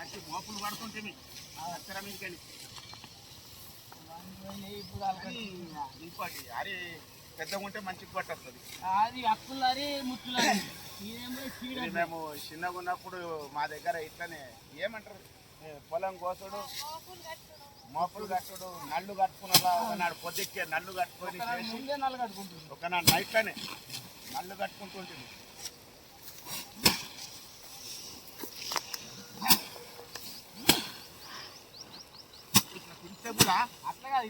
కట్టి మోపులు పడుతుంటే అత్తర మీదకెళ్ళి ఇంకోటి అరే పెద్దగా ఉంటే మంచిగా పట్టొస్తుంది. అది అక్కులరి ముట్టులరి. మేము చిన్నగా ఉన్నప్పుడు మా దగ్గర ఇట్లనే ఏమంటారు పొలం కోసుడు మోపులు కట్టుడు నల్లు కట్టుకున్న ఒకనాడు పొద్దుక్కే నల్లు కట్టుకొని ఒకనాడు నైట్లోనే నల్లు కట్టుకుంటుంటుంది.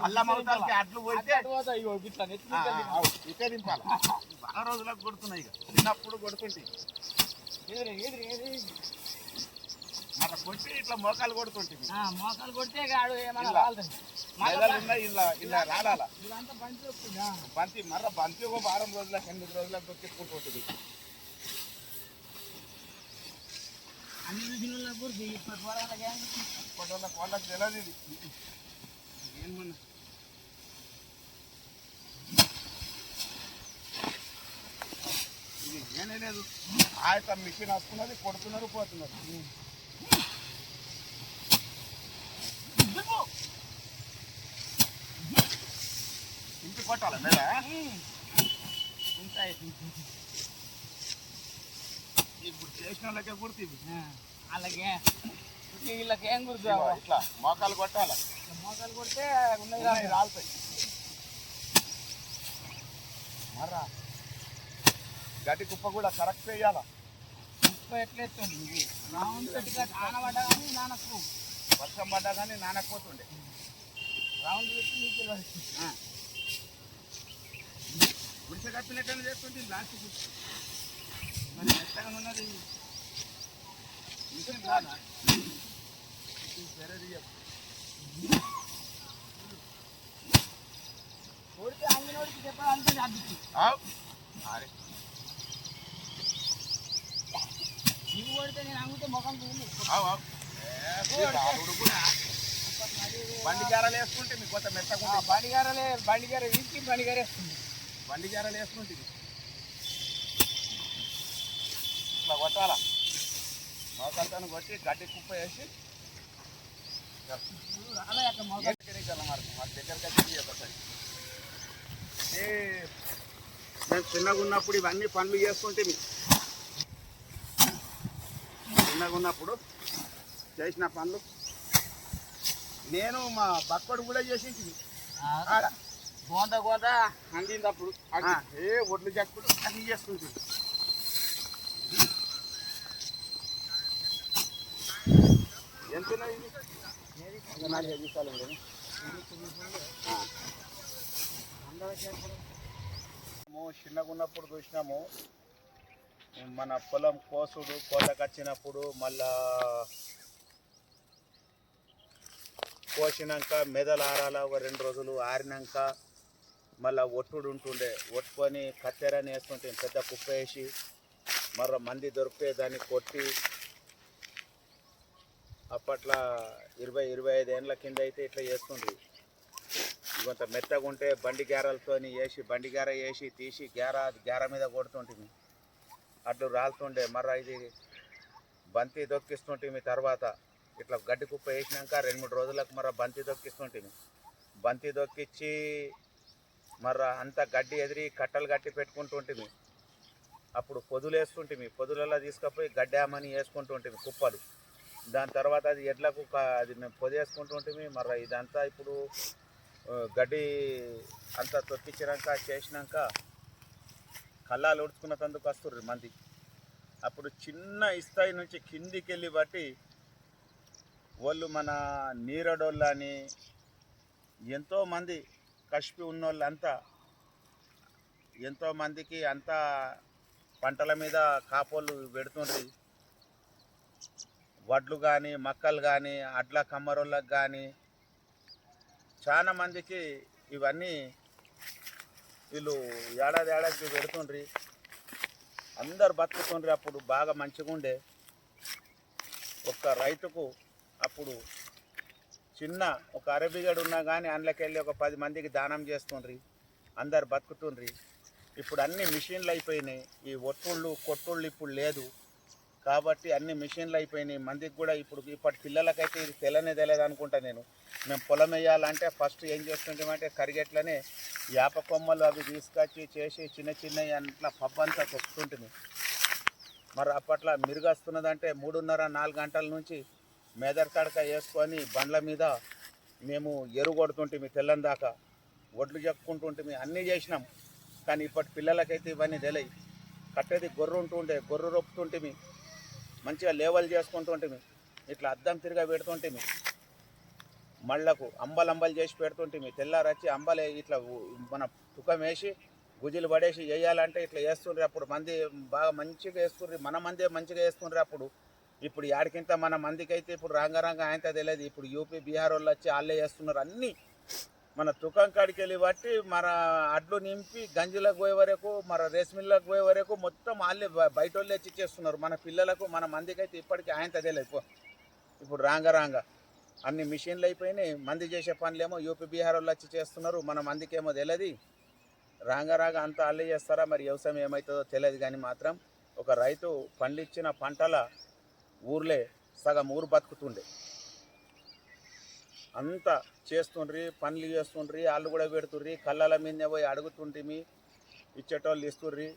అల్లం అవుతానికి అడ్లు పోతే ఇటే దింపాలి. బాగా రోజులకు కొడుతున్నాయి. ఇక చిన్నప్పుడు కొడుతుంటాయి మరి కొట్టి ఇట్లా మోకాలు కొడుతుంటుంది. మోకాలు కొడితే ఇలా రాడాల బంతి మర్ర బంతి ఒక వారం రోజులకు 8 రోజులకు దొక్కించుకుంటుంటుంది. అన్ని ఇప్పటి వాళ్ళకి తెలియదు ఇది ఏమన్నా. ఇది ఏనే లేదు ఆయన మిషన్ వస్తున్నది కొడుతున్నారు పోతున్నారు. ఇంటి కొట్టాలి మీద ఇప్పుడు చేసిన వాళ్ళకే గుర్తు అలాగే వీళ్ళకి ఏం గుర్తు ఇట్లా మోకాలు కొట్టాలి. మోకాలు కొడితే రాలుతాయి. మర్రా గడ్డి కుప్ప కూడా కరెక్ట్ వేయాల. కుప్ప ఎట్లెత్తుంది రౌండ్ పెట్టుగా నానబడ్డా కానీ నానకు వర్షం పడ్డా కానీ నానకపోతుండే రౌండ్ పెట్టి నీకు గుడిసె కప్పినట్టు చేస్తుంది. లాస్ట్కి మరి మెత్తగా ఉన్నది మిషన్ రాదా కొడితే అంగినోడికి చెప్పాలంటే అడ్డుకి నువ్వు కొడితే నేను అంగితే ముఖం బండిగారలు వేసుకుంటే మీకు కొత్త మెత్తగా బండిగార వీసి బండిగార వేస్తుంది. బండిగారలు వేసుకుంటుంది. ఇట్లా కొట్టాలా మోకాలతో కొట్టి గడ్డి కుప్ప వేసి మాకు దగ్గరకి వచ్చి ఒకసారి నేను చిన్నగా ఉన్నప్పుడు ఇవన్నీ పనులు చేసుకుంటే చిన్నగా ఉన్నప్పుడు చేసిన పనులు నేను మా బక్కడు కూడా చేసింది. ఆడ గోంత అందినప్పుడు ఒడ్లు జక్కుడు అన్నీ చేసుకుంటుంది. ఎంత ఇది నాకు చూసాలండి. చిన్నగా ఉన్నప్పుడు చూసినాము మన పొలం కోసుడు కోతకొచ్చినప్పుడు మళ్ళా కోసినాక మెదలు ఆరాల ఒక 2 రోజులు ఆరినాక మళ్ళీ ఒట్టుడు ఉంటుండే. ఒట్టుకొని కత్తెరని వేస్తుంటే పెద్ద కుప్ప వేసి మరో మంది దొరికితే దాన్ని కొట్టి అప్పట్లో 20-25 ఏళ్ళ కింద అయితే ఇట్లా చేస్తుండ్రి. కొంత మెత్తగా ఉంటే బండి గారలతో వేసి బండి గార వేసి తీసి గార మీద కొడుతుంటుంది. అట్లు రాలుతుండే. మర్ర ఇది బంతి దొక్కిస్తుంటే తర్వాత ఇట్లా గడ్డి కుప్ప వేసినాక 2-3 రోజులకు మర్ర బంతి దొక్కిస్తుంటే బంతి దొక్కిచ్చి మర్ర అంత గడ్డి ఎదిరి కట్టలు కట్టి పెట్టుకుంటుంటుంది. అప్పుడు పొదులు వేస్తుంటే పొదులలో తీసుకుపోయి గడ్డామని వేసుకుంటుంటే కుప్పలు. దాని తర్వాత అది ఎడ్లకు అది మేము పొదేసుకుంటుంటే మర్ర ఇదంతా ఇప్పుడు గడ్డి అంతా తొక్కించినాక చేసినాక కళ్ళాలు ఉడుచుకున్న తందుకు వస్తుర్రు మంది. అప్పుడు చిన్న ఇస్తాయి నుంచి కిందికి వెళ్ళి బట్టి వాళ్ళు మన నీరడోళ్ళు అని ఎంతోమంది కష్పి ఉన్నోళ్ళు అంతా ఎంతోమందికి అంతా పంటల మీద కాపోళ్ళు పెడుతుండ్రి. వడ్లు కానీ మక్కలు కానీ అడ్ల కమ్మరోళ్ళకి కానీ చాలా మందికి ఇవన్నీ వీళ్ళు ఏడాదికి పెడుతుండ్రి. అందరు బతుకుతుండ్రి. అప్పుడు బాగా మంచిగా ఉండే. ఒక్క రైతుకు అప్పుడు చిన్న ఒక అరబిగడు ఉన్నా కానీ అందులోకెళ్ళి ఒక 10 మందికి దానం చేస్తుండ్రి. అందరు బతుకుతుండ్రి. ఇప్పుడు అన్ని మిషన్లు అయిపోయినాయి. ఈ ఒట్టుళ్ళు కొట్టుళ్ళు ఇప్పుడు లేదు. కాబట్టి అన్ని మిషన్లు అయిపోయినాయి. మందికి కూడా ఇప్పటి పిల్లలకైతే ఇది తెలియదు అనుకుంటా నేను. మేము పొలం వేయాలంటే ఫస్ట్ ఏం చేస్తుంటామంటే కరిగెట్లనే యాప కొమ్మలు అవి తీసుకొచ్చి చేసి చిన్న చిన్నవి అట్లా పబ్బంతా తొక్కుతుంటుంది. మరి అప్పట్లో మిరుగొస్తున్నదంటే 3:30-4 గంటల నుంచి మెదర్ తడక వేసుకొని బండ్ల మీద మేము ఎరువు కొడుతుంటిమి తెల్లని దాకా, ఒడ్లు చెప్పుకుంటుంటిమి, అన్నీ చేసినాం. కానీ ఇప్పటి పిల్లలకైతే ఇవన్నీ తెలియదు. కట్టేది గొర్రె ఉంటుండే, గొర్రె రొప్పుతుంటిమి, మంచిగా లేవల్ చేసుకుంటుంటిమి, ఇట్లా అద్దం తిరిగా పెడుతుంటిమి, మళ్ళకు అంబలు చేసి పెడుతుంటిమి. తెల్లారచ్చి అంబలే ఇట్లా మన తుకం వేసి గుజిలు పడేసి వేయాలంటే ఇట్లా వేస్తుండ్రి. అప్పుడు మంది బాగా మంచిగా వేస్తుండ్రి, మన మందే మంచిగా వేస్తుండ్రి అప్పుడు. ఇప్పుడు యాడికింత మన మందికి అయితే ఇప్పుడు రాంగ ఆయనతో తెలియదు. ఇప్పుడు యూపీ బీహార్ వాళ్ళు వచ్చి వాళ్ళే వేస్తున్నారు అన్నీ. మన తుకం కాడికి వెళ్ళి బట్టి మన అడ్లు నింపి గంజులకు పోయే వరకు, మన రేస్ మిల్లకు పోయే వరకు మొత్తం వాళ్ళే బయట వాళ్ళే వచ్చి చేస్తున్నారు. మన పిల్లలకు మన మందికి అయితే ఇప్పటికీ ఆయనతో తెలియదు. ఇప్పుడు రాంగ అన్ని మిషన్లు అయిపోయినాయి. మంది చేసే పనులేమో యూపీ బీహార్ వాళ్ళు వచ్చి చేస్తున్నారు, మన మందికేమో తెలియదు. రాంగ అంతా వాళ్ళే చేస్తారా మరి వ్యవసాయం ఏమవుతుందో తెలియదు. కానీ మాత్రం ఒక రైతు పండించిన పంటల ఊర్లే సగం ఊరు బతుకుతుండే. అంతా చేస్తుండ్రి, పనులు చేస్తుండ్రి, వాళ్ళు కూడా పెడుతుండ్రి, కళ్ళల మీదనే పోయి అడుగుతుంటిమి, ఇచ్చేటోళ్ళు ఇస్తుండ్రి.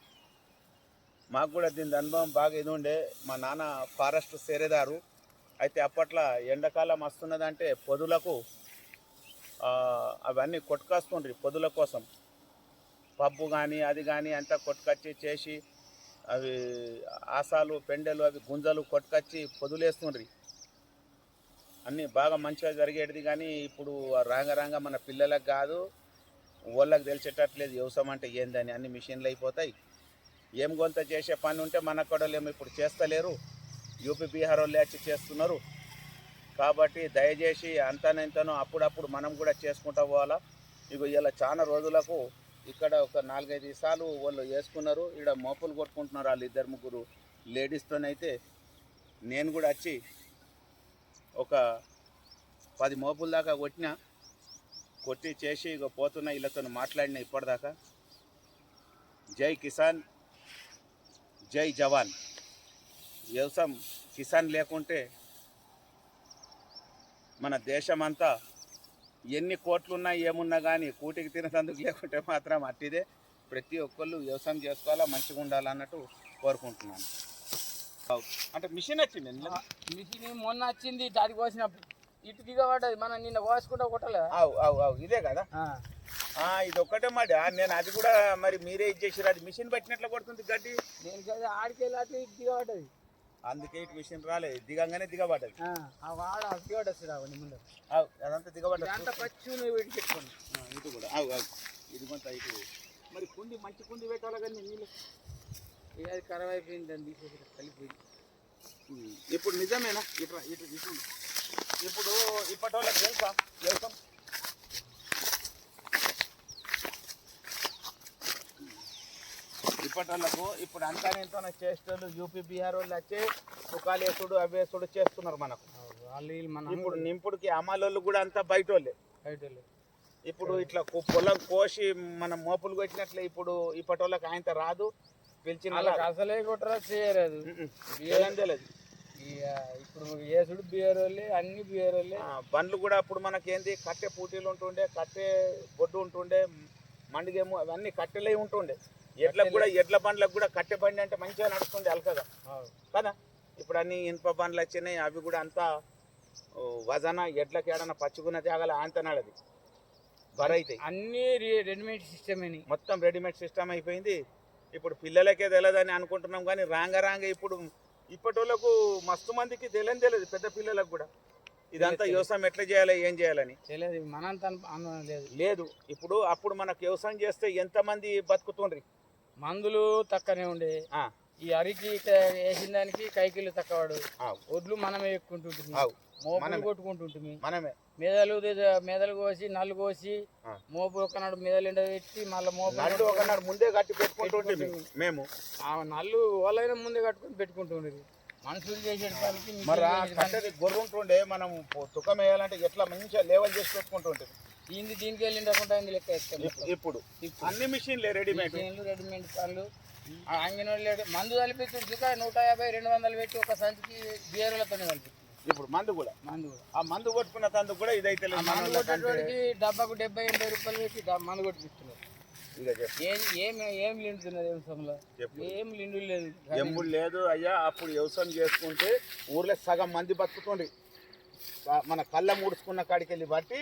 మాకు కూడా దీని అనుభవం బాగా ఇది ఉండే. మా నాన్న ఫారెస్ట్ సేరేదారు. అయితే అప్పట్లో ఎండాకాలం వస్తున్నదంటే పొదులకు అవన్నీ కొట్టుకొస్తుండ్రి. పొదుల కోసం పప్పు కానీ అది కానీ అంతా కొట్టుకొచ్చి చేసి అవి ఆసాలు పెండెలు అవి గుంజలు కొట్టుకొచ్చి పొదులేస్తుండ్రి. అన్నీ బాగా మంచిగా జరిగేటిది. కానీ ఇప్పుడు రాంగ మన పిల్లలకు కాదు వాళ్ళకి తెలిసేటట్లేదు వ్యవసాయం అంటే ఏందని. అన్ని మిషన్లు అయిపోతాయి. ఏం కొంత చేసే పని ఉంటే మన కొడలేమో ఇప్పుడు చేస్తలేరు, యూపీ బీహార్ వాళ్ళు వచ్చి చేస్తున్నారు. కాబట్టి దయచేసి అంతనో అప్పుడప్పుడు మనం కూడా చేసుకుంటూ పోవాలా. ఇక ఇలా చాలా రోజులకు ఇక్కడ ఒక 4-5 సార్లు వాళ్ళు వేసుకున్నారు. ఇక్కడ మోపులు కొట్టుకుంటున్నారు వాళ్ళు 2-3 లేడీస్తోనైతే. నేను కూడా వచ్చి ఒక 10 మోపుల దాకా కొట్టి చేసి ఇక పోతున్నా. వీళ్ళతో మాట్లాడిన ఇప్పటిదాకా. జై కిసాన్, జై జవాన్. వ్యవసాయం కిసాన్ లేకుంటే మన దేశమంతా ఎన్ని కోట్లున్నా ఏమున్నా కానీ కూటికి తినేందుకు లేకుంటే మాత్రం అట్టిదే. ప్రతి ఒక్కళ్ళు వ్యవసాయం చేసుకోవాలా, మంచిగా ఉండాలన్నట్టు కోరుకుంటున్నాను. అంటే మిషన్ వచ్చింది, మిషన్ మొన్న వచ్చింది, దాడి కోసినప్పుడు ఇటు దిగబడ్డది. మనం నిన్న కోసుకుంటా కొట్టలేదు. అవు ఇదే కదా. ఇది ఒక్కటే మాట. నేను అది కూడా మరి మీరే ఇచ్చేసారు. అది మిషన్ పట్టినట్లు కొడుతుంది గడ్డి. నేను కదా ఆడికెళ్ళి అటు ఇటు దిగబడ్డది. అందుకే ఇటు మిషన్ రాలేదు, దిగంగానే దిగబడ్డది. ముందు అదంతా దిగబడ్డది. అంత పచ్చి పెట్టుకోండి. ఇటు కూడా ఇది కొంత ఇటు మరి కుండి మంచి కుండి పెట్టాలి కానీ నీళ్ళు అది ఖరాబ్ అయిపోయింది, దాన్ని తీసేసి కలిపోయింది. ఇప్పుడు నిజమేనా? ఇటు ఇప్పుడు ఇప్పటి వాళ్ళకి తెలుసా వ్యవసాయం? ఇప్పటి వాళ్ళకు ఇప్పుడు అంతా ఎంతో చేసేటోళ్ళు యూపీ బీహార్ వాళ్ళు వచ్చి తుకాలేసుడు అవేసుడు చేస్తున్నారు మనకు. ఇప్పుడు నింపుడికి అమ్మాలోళ్ళు కూడా అంతా బయట వాళ్ళే. ఇప్పుడు ఇట్లా పొలం కోసి మనం మోపులు కొట్టినట్లే ఇప్పుడు ఇప్పటి వాళ్ళకి ఆయనతో రాదు. పిలిచిన అసలే కొట్టరా చేయలేదు. తెలియదు. ఇప్పుడు ఏసుడు బీఆర్ వాళ్ళే, అన్ని బీఆర్ వాళ్ళే. బండ్లు కూడా అప్పుడు మనకేంది కట్టె పూటీలు ఉంటుండే, కట్టె బొడ్డు ఉంటుండే, మండిగేము అవన్నీ కట్టెలే ఉంటుండే. ఎడ్లకు కూడా ఎడ్ల బండ్లకు కూడా కట్టె బండి అంటే మంచిగా నడుస్తుంది అలకగా కదా. ఇప్పుడు అన్ని ఇనుప బండ్లు వచ్చినాయి. అవి కూడా అంతా వజన ఎడ్లకి ఏడన్నా పచ్చుకున్న జాగాలి అంత నడది బరైతాయి. అన్నీ రెడీమేడ్ సిస్టమ్ అని మొత్తం రెడీమేడ్ సిస్టమ్ అయిపోయింది. ఇప్పుడు పిల్లలకే తెలియదని అనుకుంటున్నాం కానీ రాంగ ఇప్పుడు ఇప్పటి వాళ్ళకు మస్తు మందికి తెలియదు. పెద్ద పిల్లలకు కూడా ఇదంతా వ్యవసాయం ఎట్లా చేయాలి, ఏం చేయాలని తెలియదు. మనంత లేదు. ఇప్పుడు అప్పుడు మనకు వ్యవసాయం చేస్తే ఎంతమంది బతుకుతుండ్రి. మందులు తక్కువనే ఉండే. ఈ అరికి వేసిన దానికి కైకిలు తక్కువడు. ఒడ్లు మనమే ఎక్కుంటుంటున్నాం, మోపులు కొట్టుకుంటుంటుంది మనమే. మెదలు కోసి నల్లు కోసి మోపు ఒకనాడు మెదలు ఎండ పెట్టి మళ్ళీ మోపు ఒకనాడు ముందే కట్టి పెట్టుకుంటుంటే మేము నల్లు వాళ్ళైనా ముందే కట్టుకుని పెట్టుకుంటుండేది. మనుషులు చేసేటానికి మరి కట్టేది గొర్రె ఉంటుండే. మనం తుకం వేయాలంటే ఎట్లా మంచిగా లేవల్ చేసి పెట్టుకుంటుంటుంది. దీనికి వెళ్ళిండకుండా లెక్క వేస్తాం. ఇప్పుడు అన్ని మిషన్లే రెడీమేడ్ రెడీమేడ్ పనులు అంగన్వాడీ మందు కలిపించుడు 150-200 పెట్టి ఒక సంచికి గేరులతో కలిపి. ఇప్పుడు మందు కూడా ఆ మందు కొట్టుకున్న తందుకు కూడా ఇదైతే మందు కొట్టేటోడికి డబ్బాకు 70-80 రూపాయలు పెట్టి మందు కొట్టిస్తున్నారు. ఏం లిండుతున్నది వ్యవసాయంలో? ఏం లిండు లేదు, ఎమ్ముడు లేదు అయ్యా. అప్పుడు వ్యవసాయం చేసుకుంటే ఊర్లో సగం మంది బతుకుతుండ్రి. మన కళ్ళ ముడుచుకున్న కాడికి వెళ్ళి బట్టి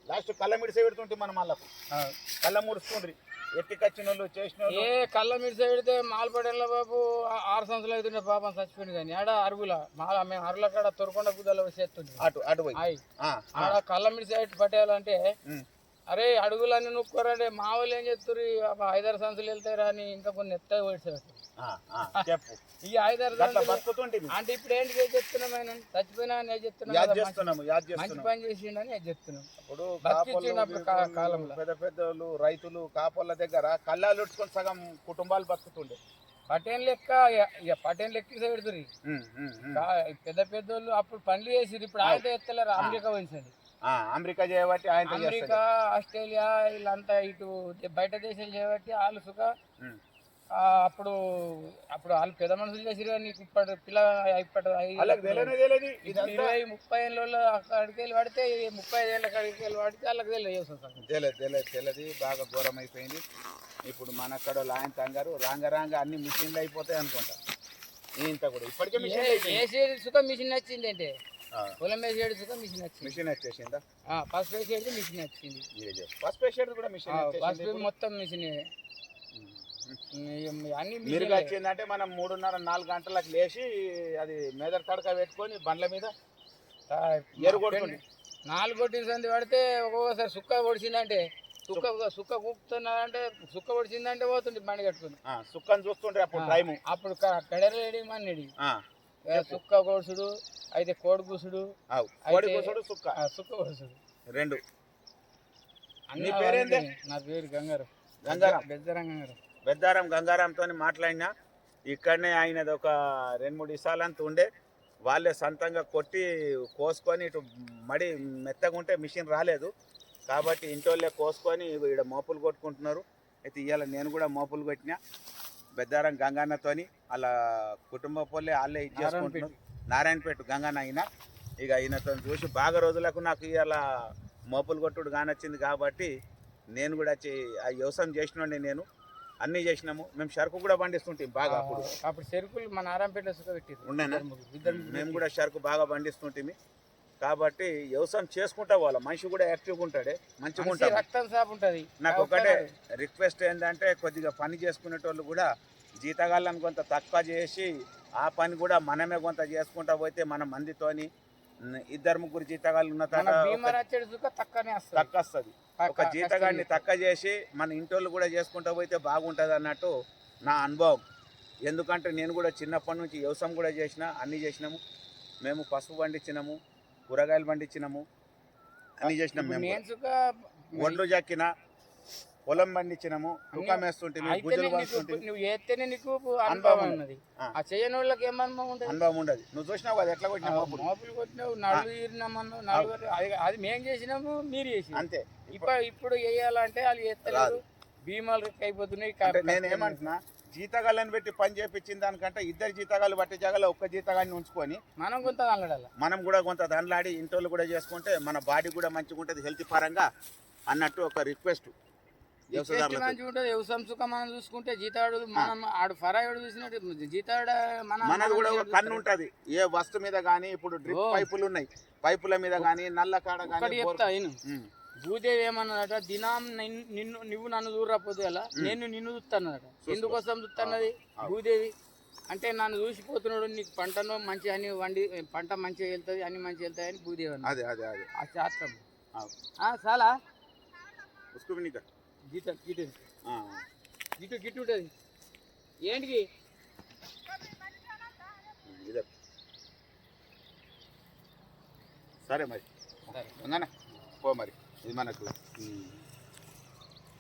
లాస్ట్ కళ్ళ మిడిసే పెడుతుంటే మనం వాళ్ళకు కళ్ళ ముడుచుకుండ్రి. ఎట్టికొచ్చిన వాళ్ళు చేసిన వాళ్ళు కళ్ళ మిడిసే పెడితే మాలపడేళ్ళ బాబు 6 సంవత్సరాలు అవుతుండే పాపం చచ్చిపోయింది. కానీ ఆడ అరుగుల మేము అరుగుల కాడ తొరకొండ గుద్దలో చేస్తుంది అటు ఆడ కళ్ళ మిడిసే పట్టేయాలంటే అరే అడుగులన్నీ నొక్కోరంటే మా వాళ్ళు ఏం చెప్తారు, 5-6 సంవత్సరాలు వెళ్తారా అని ఇంకా కొన్ని ఎత్త పడిచారు. ఈ 5-6 సంవత్సరాలు అంటే ఇప్పుడు ఏంటి ఏం చెప్తున్నాం, ఆయన చచ్చిపోయినా అని చెప్తున్నాం, మంచి పని చేసిండని అది చెప్తున్నాం. ఇప్పుడు కాలంలో పెద్ద పెద్దలు రైతులు కాపోళ్ళ దగ్గర కళ్ళాలు ఉట్టుకొని సగం కుటుంబాలు బతుకుతుండే. పటేన్ లెక్క పటేన్ లెక్క పెడుతుంది. పెద్ద పెద్దోళ్ళు అప్పుడు పనులు చేసిరు, ఇప్పుడు ఆయన ఎత్తలేరు. అమెరికా పోయించండి, అమెరికా చేయబట్టి అమెరికా ఆస్ట్రేలియా వీళ్ళంతా ఇటు బయట దేశాలు చేయబట్టి వాళ్ళు సుఖ అప్పుడు వాళ్ళు పెద్ద మనుషులు చేసిరు. కానీ నీకు ఇప్పటి పిల్ల 20-30 ఏళ్ళలో అక్కడికి వెళ్ళి పడితే 35 ఏళ్ళ అక్కడికి వెళ్ళి పడితే వాళ్ళకి తెలియదు. బాగా ఘోరం అయిపోయింది. ఇప్పుడు మన అక్కడ లాయన్ తంగారు రాంగ అన్ని మిషన్లు అయిపోతాయి అనుకుంటా. ఇంత కూడా ఇప్పటికే మిషన్ సుఖ మిషన్ వచ్చింది అంటే పొలం వేసేడు సుఖ మిషన్ వచ్చేసిందా? ఫస్ట్ వేసేది మిషన్ వచ్చింది. ఫస్ట్ వేసేది కూడా మిషన్, ఫస్ట్ మొత్తం మిషన్ అన్ని మీరు వచ్చిందంటే మనం 3:30-4 గంటలకు లేచి అది మెదర్ తడక పెట్టుకొని బండ్ల మీద ఎరు కొడుతుంది. 4 కొట్టిన సంది పడితే ఒక్కొక్కసారి సుక్క పొడిచిందంటే సుక్క కూపుతున్నాడంటే సుక్క పొడిచిందంటే పోతుంది బండి కట్టుకుని. సుక్కని చూస్తుంటే అప్పుడు టైం అప్పుడు కడరేడి మన్నడి సుక్క కోసుడు అయితే కోడి కూసుడు సుక్క కోసుడు 2. నా పేరు గంగారం బెద్దారం గంగారాంతో మాట్లాడినా. ఇక్కడనే ఆయనది ఒక 2-3 ఇసాలంత ఉండే. వాళ్ళే సొంతంగా కొట్టి కోసుకొని ఇటు మడి మెత్తగా ఉంటే మిషన్ రాలేదు కాబట్టి ఇంటోళ్ళే కోసుకొని ఇక్కడ మోపులు కొట్టుకుంటున్నారు. అయితే ఇవాళ నేను కూడా మోపులు కొట్టినా బెద్దారం గంగన్నతోని. వాళ్ళ కుటుంబ పోలే వాళ్ళే ఇచ్చేసుకుంటున్నారు. నారాయణపేట గంగన్న అయినా ఇక ఈయనతో చూసి బాగా రోజులకు నాకు ఇవాళ మోపులు కొట్టుడు కానొచ్చింది కాబట్టి నేను కూడా వచ్చి ఆ వ్యవసాయం చేసినండి. నేను అన్నీ చేసినాము. మేము చెరుకు కూడా పండిస్తుంటాం బాగా. అప్పుడు చెరుకులు మన నారాయణపేట ఉండేనా? మేము కూడా చెరుకు బాగా పండిస్తుంటాం కాబట్టి వ్యవసాయం చేసుకుంటా వాళ్ళ మనిషి కూడా యాక్టివ్గా ఉంటాడే, మంచిగా ఉంటాడు, రక్తం సాపు ఉంటుంది. నాకు ఒకటే రిక్వెస్ట్ ఏంటంటే కొద్దిగా పని చేసుకునేటోళ్ళు కూడా జీతగాళ్ళని కొంత తక్కువ చేసి ఆ పని కూడా మనమే కొంత చేసుకుంటా పోతే మన మందితోని 2-3 జీతగాళ్ళు ఉన్న తక్కువ వస్తుంది. ఒక జీతగాడిని తక్కువ చేసి మన ఇంటోళ్ళు కూడా చేసుకుంటా పోతే బాగుంటుంది అన్నట్టు నా అనుభవం. ఎందుకంటే నేను కూడా చిన్నప్పటి నుంచి వ్యవసాయం కూడా చేసిన, అన్నీ చేసినాము. మేము పసుపు పండించినాము, కూరగాయలు పండించినాము, అన్నీ చేసినాము. మేము ఒడ్లు జక్కిన, పొలం పండించినాము, తుకం వేస్తుంటే నువ్వు చేస్తేనే నీకు అనుభవం ఉన్నది. ఆ చేయని వాళ్ళకి ఏం అనుభవం ఉంటుంది? అనుభవం ఉండదు. నువ్వు చూసినావు కదా ఎట్లా కొట్టినావు, మోపులు కొట్టినావు, నలుగురు అది మేము చేసినాము, మీరు చేసి అంతే. ఇప్పుడు వేయాలంటే వాళ్ళు చేస్తలేదు, భీమాలు అయిపోతున్నాయి. నేనేమంటున్నా, జీతగాళ్ళని పెట్టి పని చేయించిన దానికంటే 2 జీతగాళ్ళు పట్టే జాగాలో 1 జీతగాన్ని ఉంచుకొని మనం కొంత దండలాడాలి. మనం కూడా కొంత దండలాడి ఇంటోళ్ళు కూడా చేసుకుంటే మన బాడీ కూడా మంచిగా ఉంటుంది హెల్త్ పరంగా అన్నట్టు ఒక రిక్వెస్ట్. వ్యవసాయం సుఖం మనం చూసుకుంటే జీతాడు మనం ఆడు ఫరాయిడు చూసినట్టు జీతాడు మనది కూడా ఒక కన్ను ఉంటది. ఏ వస్తువు మీద కానీ ఇప్పుడు డ్రిప్ పైపులు ఉన్నాయి, పైపుల మీద కానీ నల్ల కాడ కానీ భూదేవి ఏమన్నదట, దినం నువ్వు నన్ను చూడరాపోతే అలా నేను నిన్ను చూస్తానట. ఎందుకోసం చూస్తున్నది భూదేవి అంటే నన్ను చూసిపోతున్నాడు, నీకు పంటను మంచి అని వండి పంట మంచిగా వెళ్తుంది, అన్ని మంచిగా వెళ్తాయి అని భూదేవి అన్న. అదే అదే అదే ఆ శాస్త్రం చాలా గిట్టు గిట్టు ఉంటుంది ఏంటికి. సరే మరి పో మరి ఇది మనకు